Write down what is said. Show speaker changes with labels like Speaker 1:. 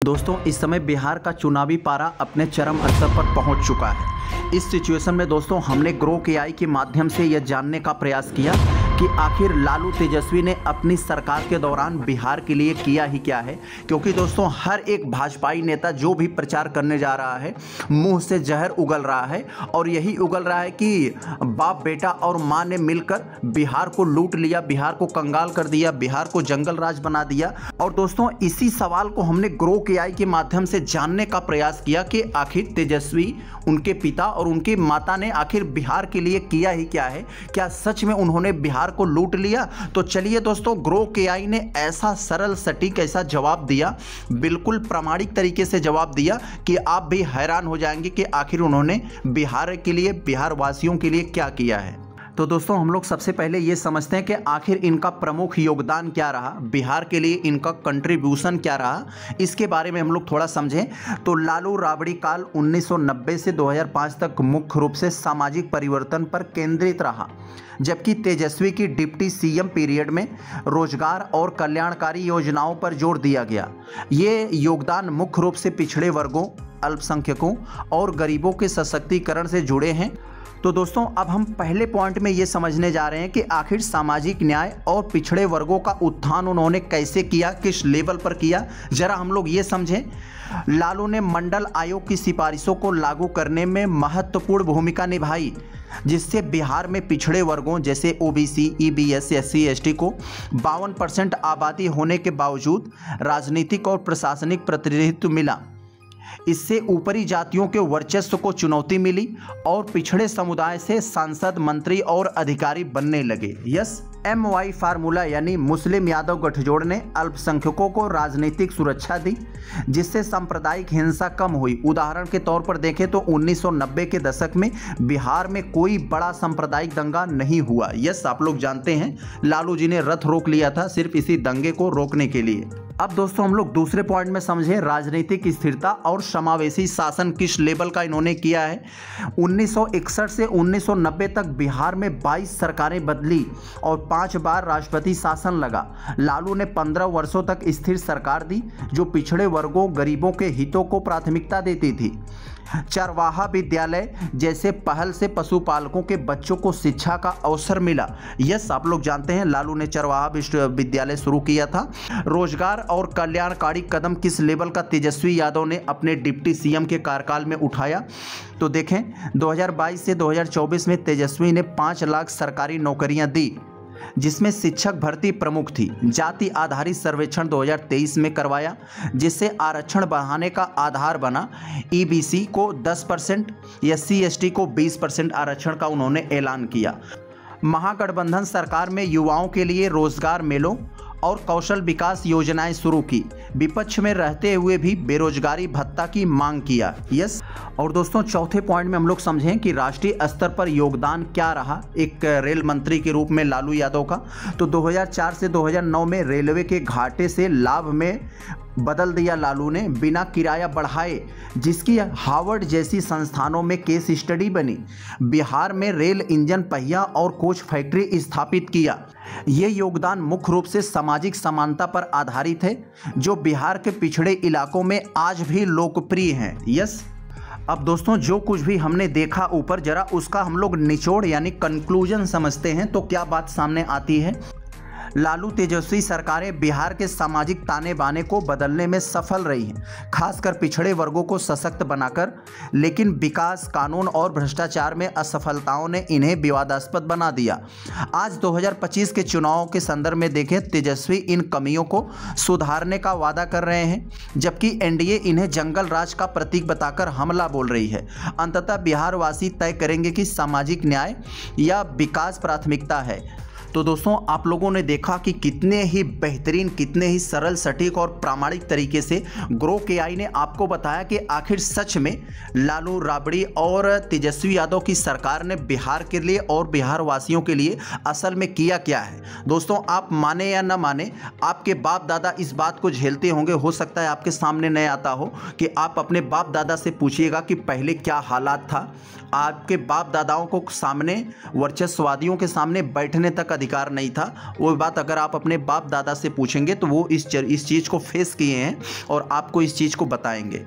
Speaker 1: दोस्तों इस समय बिहार का चुनावी पारा अपने चरम स्तर पर पहुंच चुका है। इस सिचुएशन में दोस्तों हमने ग्रोक एआई के माध्यम से यह जानने का प्रयास किया कि आखिर लालू तेजस्वी ने अपनी सरकार के दौरान बिहार के लिए किया ही क्या है। क्योंकि दोस्तों हर एक भाजपाई नेता जो भी प्रचार करने जा रहा है मुंह से जहर उगल रहा है और यही उगल रहा है कि बाप बेटा और माँ ने मिलकर बिहार को लूट लिया, बिहार को कंगाल कर दिया, बिहार को जंगल राज बना दिया। और दोस्तों इसी सवाल को हमने ग्रोक एआई के माध्यम से जानने का प्रयास किया कि आखिर तेजस्वी, उनके पिता और उनकी माता ने आखिर बिहार के लिए किया ही क्या है। क्या सच में उन्होंने बिहार को लूट लिया? तो चलिए दोस्तों, ग्रोक एआई ने ऐसा सरल सटीक ऐसा जवाब दिया, बिल्कुल प्रामाणिक तरीके से जवाब दिया कि आप भी हैरान हो जाएंगे कि आखिर उन्होंने बिहार के लिए, बिहार वासियों के लिए क्या किया है। तो दोस्तों हम लोग सबसे पहले ये समझते हैं कि आखिर इनका प्रमुख योगदान क्या रहा, बिहार के लिए इनका कंट्रीब्यूशन क्या रहा, इसके बारे में हम लोग थोड़ा समझें। तो लालू राबड़ी काल 1990 से 2005 तक मुख्य रूप से सामाजिक परिवर्तन पर केंद्रित रहा, जबकि तेजस्वी की डिप्टी सीएम पीरियड में रोजगार और कल्याणकारी योजनाओं पर जोर दिया गया। ये योगदान मुख्य रूप से पिछड़े वर्गों, अल्पसंख्यकों और गरीबों के सशक्तिकरण से जुड़े हैं। तो दोस्तों अब हम पहले पॉइंट में ये समझने जा रहे हैं कि आखिर सामाजिक न्याय और पिछड़े वर्गों का उत्थान उन्होंने कैसे किया, किस लेवल पर किया, जरा हम लोग ये समझें। लालू ने मंडल आयोग की सिफारिशों को लागू करने में महत्वपूर्ण भूमिका निभाई, जिससे बिहार में पिछड़े वर्गों जैसे ओबीसी, ईबीएस, एससी, एसटी को 52% आबादी होने के बावजूद राजनीतिक और प्रशासनिक प्रतिनिधित्व मिला। इससे ऊपरी जातियों के वर्चस्व को चुनौती मिली और पिछड़े समुदाय से सांसद, मंत्री और अधिकारी बनने लगे। यस, MY फार्मूला यानी मुस्लिम यादव गठजोड़ ने अल्पसंख्यकों को राजनीतिक सुरक्षा दी, जिससे सांप्रदायिक हिंसा कम हुई। उदाहरण के तौर पर देखें तो 1990 के दशक में बिहार में कोई बड़ा सांप्रदायिक दंगा नहीं हुआ। यस, आप लोग जानते हैं लालू जी ने रथ रोक लिया था सिर्फ इसी दंगे को रोकने के लिए। अब दोस्तों हम लोग दूसरे पॉइंट में समझें, राजनीतिक स्थिरता और समावेशी शासन किस लेवल का इन्होंने किया है। 1961 से 1990 तक बिहार में 22 सरकारें बदली और 5 बार राष्ट्रपति शासन लगा। लालू ने 15 वर्षों तक स्थिर सरकार दी जो पिछड़े वर्गों, गरीबों के हितों को प्राथमिकता देती थी। चरवाहा विद्यालय जैसे पहल से पशुपालकों के बच्चों को शिक्षा का अवसर मिला। यस, आप लोग जानते हैं लालू ने चरवाहा विश्वविद्यालय शुरू किया था। रोजगार और कल्याणकारी कदम किस लेवल का तेजस्वी यादव ने अपने डिप्टी सीएम के कार्यकाल में उठाया, तो देखें 2022 से 2024 में तेजस्वी ने 5 लाख सरकारी नौकरियां दी, जिसमें शिक्षक भर्ती प्रमुख थी। जाति आधारित सर्वेक्षण 2023 में करवाया, जिससे आरक्षण बढ़ाने का आधार बना। ईबीसी को 10%, एससी एसटी को 20% आरक्षण का उन्होंने ऐलान किया। महागठबंधन सरकार में युवाओं के लिए रोजगार मेलों और कौशल विकास योजनाएं शुरू की। विपक्ष में रहते हुए भी बेरोजगारी भत्ता की मांग किया। यस, और दोस्तों चौथे पॉइंट में हम लोग समझें कि राष्ट्रीय स्तर पर योगदान क्या रहा एक रेल मंत्री के रूप में लालू यादव का। तो 2004 से 2009 में रेलवे के घाटे से लाभ में बदल दिया लालू ने, बिना किराया बढ़ाए, जिसकी हार्वर्ड जैसी संस्थानों में केस स्टडी बनी। बिहार में रेल इंजन, पहिया और कोच फैक्ट्री स्थापित किया। ये योगदान मुख्य रूप से सामाजिक समानता पर आधारित है, जो बिहार के पिछड़े इलाकों में आज भी लोकप्रिय हैं। यस, अब दोस्तों जो कुछ भी हमने देखा ऊपर, जरा उसका हम लोग निचोड़ यानी कंक्लूजन समझते हैं तो क्या बात सामने आती है। लालू तेजस्वी सरकारें बिहार के सामाजिक ताने बाने को बदलने में सफल रही हैं, खासकर पिछड़े वर्गों को सशक्त बनाकर। लेकिन विकास, कानून और भ्रष्टाचार में असफलताओं ने इन्हें विवादास्पद बना दिया। आज 2025 के चुनावों के संदर्भ में देखें, तेजस्वी इन कमियों को सुधारने का वादा कर रहे हैं, जबकि एनडीए इन्हें जंगल राज का प्रतीक बताकर हमला बोल रही है। अंततः बिहारवासी तय करेंगे कि सामाजिक न्याय या विकास प्राथमिकता है। तो दोस्तों आप लोगों ने देखा कि कितने ही बेहतरीन, कितने ही सरल, सटीक और प्रामाणिक तरीके से ग्रोक एआई ने आपको बताया कि आखिर सच में लालू राबड़ी और तेजस्वी यादव की सरकार ने बिहार के लिए और बिहार वासियों के लिए असल में किया क्या है। दोस्तों आप माने या न माने, आपके बाप दादा इस बात को झेलते होंगे। हो सकता है आपके सामने नहीं आता हो कि आप अपने बाप दादा से पूछिएगा कि पहले क्या हालात था आपके बाप दादाओं को सामने, वर्चस्ववादियों के सामने बैठने तक अधिकार नहीं था। वो बात अगर आप अपने बाप दादा से पूछेंगे तो वो इस चीज़ को फेस किए हैं और आपको इस चीज़ को बताएंगे।